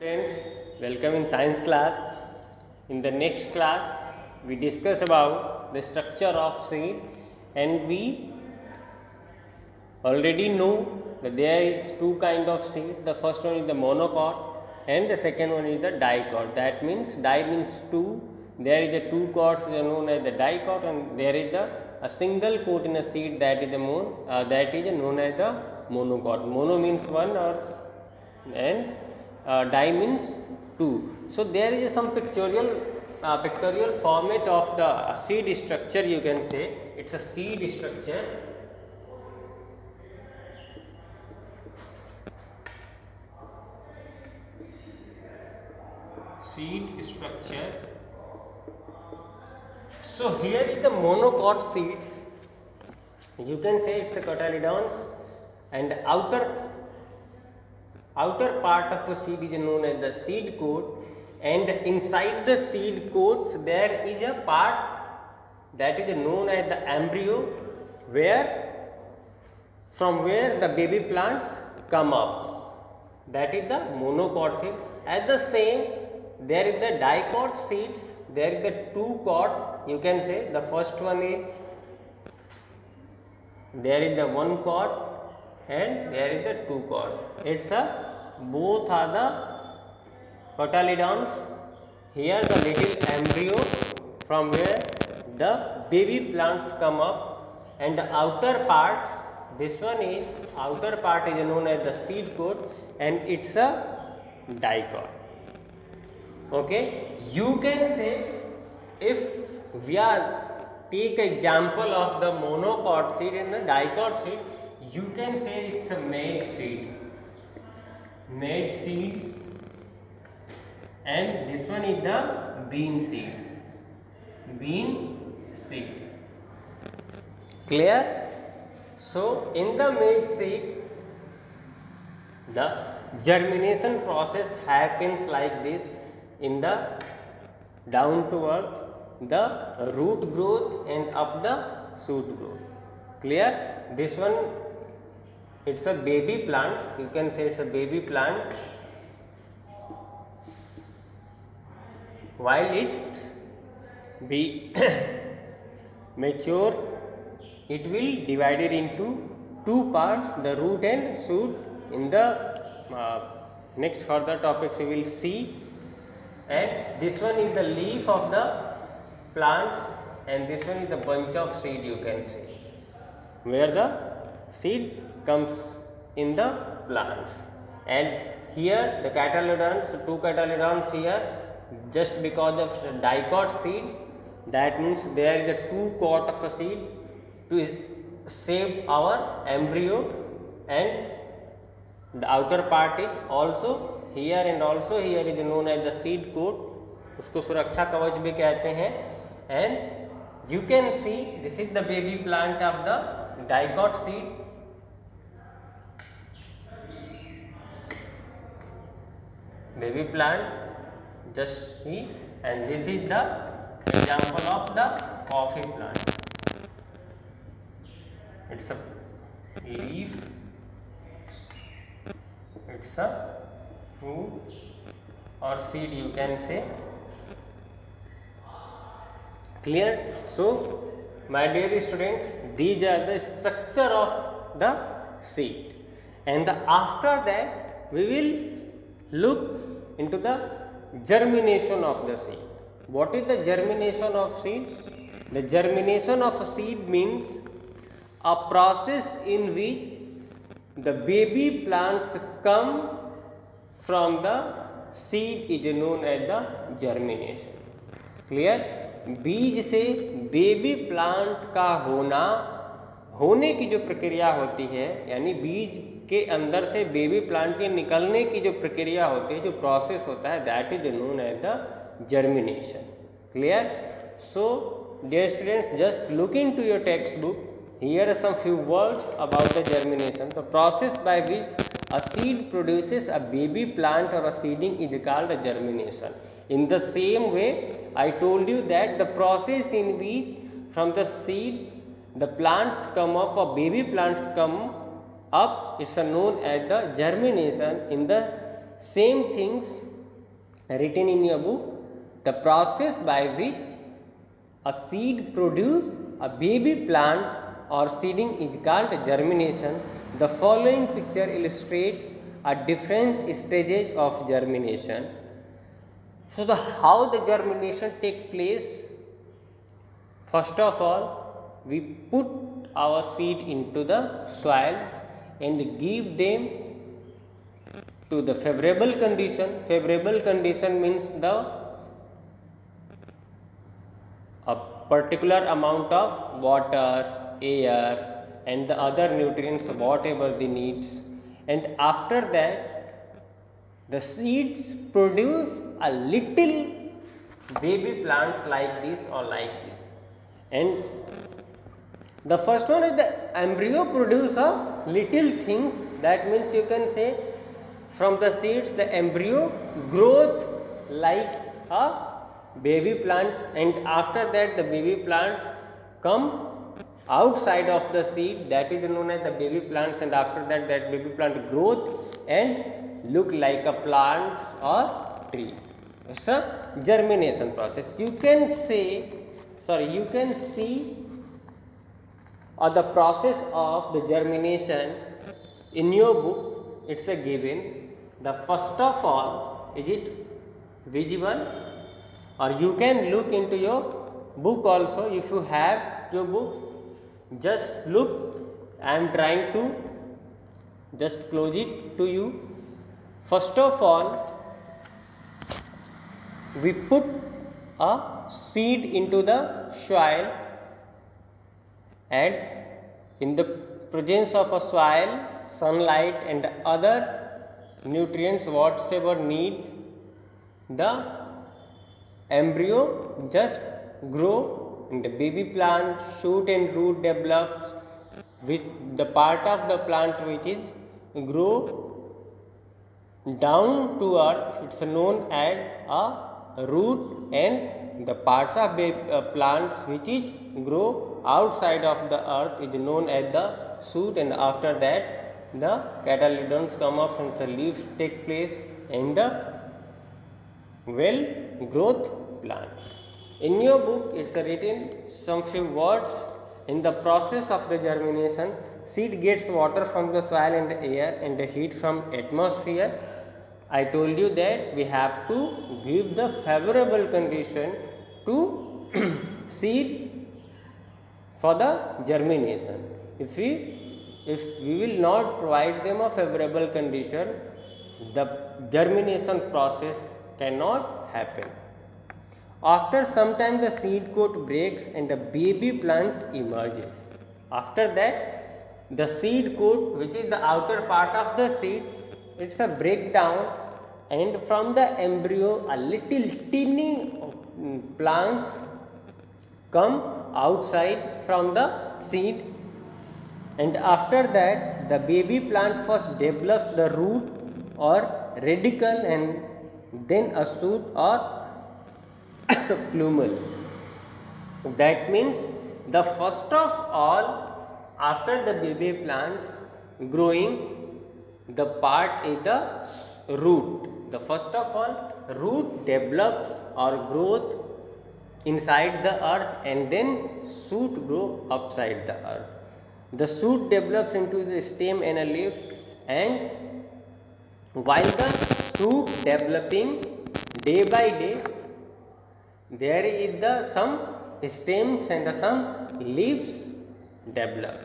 Friends, welcome in science class. In the next class, we discuss about the structure of seed, and we already know that there is two kind of seed. The first one is the monocot, and the second one is the dicot. That means di means two. There is the two cots known as the dicot, and there is a single coat in a seed that is the that is known as the monocot. Mono means one, and di means 2. So, there is some pictorial format of the seed structure, you can say. It is a seed structure. So, here is the monocot seeds. You can say it is a cotyledons, and outer part of a seed is known as the seed coat, and inside the seed coats there is a part that is known as the embryo, from where the baby plants come up. That is the monocot seed. At the same, there is the dicot seeds. There is the two cot. You can say the first one is, there is the one cot and there is the two cot. It's a both are the cotyledons. Here the little embryo from where the baby plants come up, and the outer part, this one is outer part is known as the seed coat, and it's a dicot. Okay, you can say, if we are take example of the monocot seed and the dicot seed, you can say it's a maize seed. And this one is the bean seed. Clear? So, in the maize seed, the germination process happens like this. In the down to earth, the root growth and up the shoot growth. Clear? This one, it's a baby plant. You can say it's a baby plant. While it be mature, it will divide it into two parts, the root and shoot. In the next further topics we will see. And this one is the leaf of the plants, and this one is the bunch of seed, you can say, where the seed comes in the plants. And here the cotyledons, two cotyledons here, just because of dicot seed, that means there is a two cot of a seed to save our embryo, and the outer part is also here, and also here is known as the seed coat. उसको सुरक्षा कवच भी कहते हैं. And you can see this is the baby plant of the dicot seed. Baby plant, just see, and this is the example of the coffee plant. It's a leaf, it's a fruit or seed, you can say. Clear? So, my dear students, these are the structure of the seed, and after that we will look into the germination of the seed. What is the germination of seed? The germination of a seed means a process in which the baby plants come from the seed is known as the germination. Clear? बीज से baby plant का होने की जो प्रक्रिया होती है, यानी बीज के अंदर से बेबी प्लांट के निकलने की जो प्रक्रिया होती है, जो प्रोसेस होता है, that is known as the germination. Clear? So dear students, just look in to your text book. Here are some few words about the germination. The process by which a seed produces a baby plant or a seedling is called a germination. In the same way, I told you that the process in which from the seed the plants come up, or baby plants come up, it's known as the germination. In the same things written in your book. The process by which a seed produce a baby plant or seeding is called germination. The following picture illustrates a different stages of germination. So how the germination take place? First of all, we put our seed into the soil and give them to the favorable condition. Favorable condition means a particular amount of water, air and the other nutrients whatever they needs, and after that the seeds produce a little baby plants like this or like this. And the first one is the embryo produce a little things, that means you can say from the seeds the embryo growth like a baby plant, and after that the baby plants come outside of the seed, that is known as the baby plants, and after that baby plant growth and look like a plant or tree. It's a germination process. You can see the process of the germination in your book. It's a given. The first of all, is it visible? Or you can look into your book also. If you have your book, just look. I am trying to just close it to you. First of all, we put a seed into the soil, and in the presence of a soil, sunlight and other nutrients whatsoever need, the embryo just grow and the baby plant shoot and root develops with the part of the plant which is grow down to earth. It's known as a root, and the parts of plants which is grow outside of the earth is known as the shoot, and after that the cotyledons come up and the leaves take place and the well growth plants. In your book it's written some few words. In the process of the germination, seed gets water from the soil and the air and the heat from atmosphere. I told you that we have to give the favorable condition to seed for the germination. If we will not provide them a favorable condition, the germination process cannot happen. After some time the seed coat breaks and a baby plant emerges. After that the seed coat, which is the outer part of the seed, it's a breakdown, and from the embryo a little teeny plants come outside from the seed, and after that the baby plant first develops the root or radicle and then a shoot or plumule. That means the first of all, after the baby plants growing, the part is the root. The first of all, root develops or growth inside the earth, and then shoot grow upside the earth. The shoot develops into the stem and a leaf, and while the shoot developing day by day, there is some stems and some leaves develop.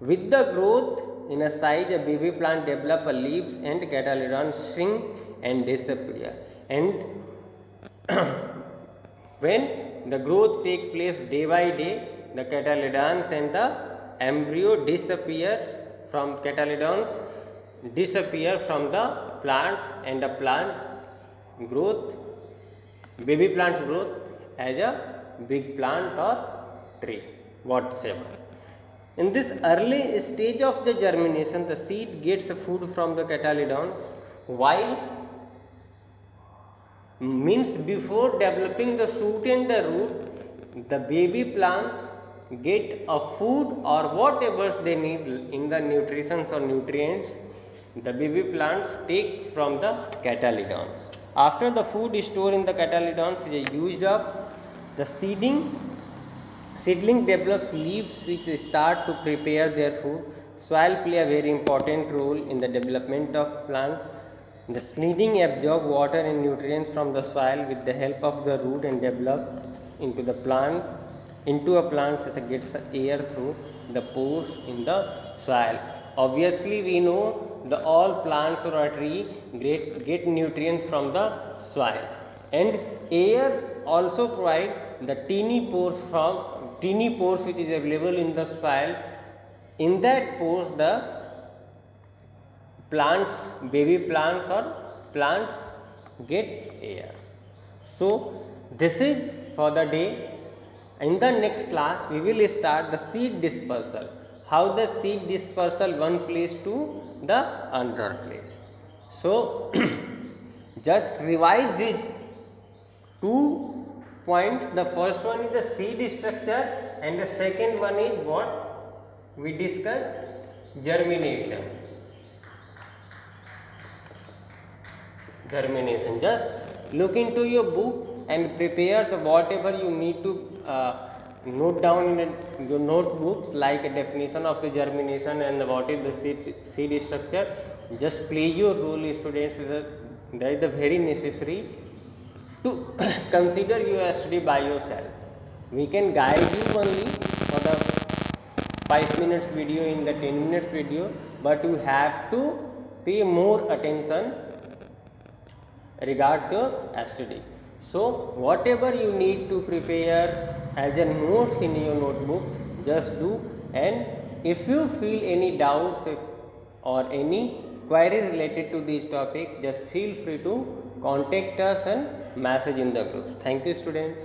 With the growth in a size, a baby plant develop a leaves and cotyledons shrink and disappear. And when the growth take place day by day, the cotyledons and the embryo disappear from the plants, and the plant growth, baby plant's growth as a big plant or tree whatsoever. In this early stage of the germination, the seed gets food from the cotyledons, while means before developing the shoot and the root, the baby plants get a food or whatever they need in the nutrition or nutrients the baby plants take from the cotyledons. After the food is stored in the cotyledons is used up, the seedling develops leaves which start to prepare their food. Soil play a very important role in the development of plant. The seedling absorb water and nutrients from the soil with the help of the root and develop into a plant that gets air through the pores in the soil. Obviously, we know the all plants or a tree get nutrients from the soil, and air also provide the teeny pores which is available in the soil. In that pores, the baby plants or plants get air. So this is for the day. In the next class, we will start the seed dispersal. How the seed dispersal one place to the another place. So just revise these 2 points. The first one is the seed structure, and the second one is what we discussed, germination. Just look into your book and prepare the whatever you need to note down in your notebooks, like a definition of the germination and what is the seed structure. Just play your role, students. That is the very necessary to consider your study by yourself. We can guide you only for the 5 minutes video in the 10 minutes video, but you have to pay more attention regards your study. So whatever you need to prepare as a notes in your notebook, just do. And if you feel any doubts or any query related to this topic, just feel free to contact us and message in the groups. Thank you, students.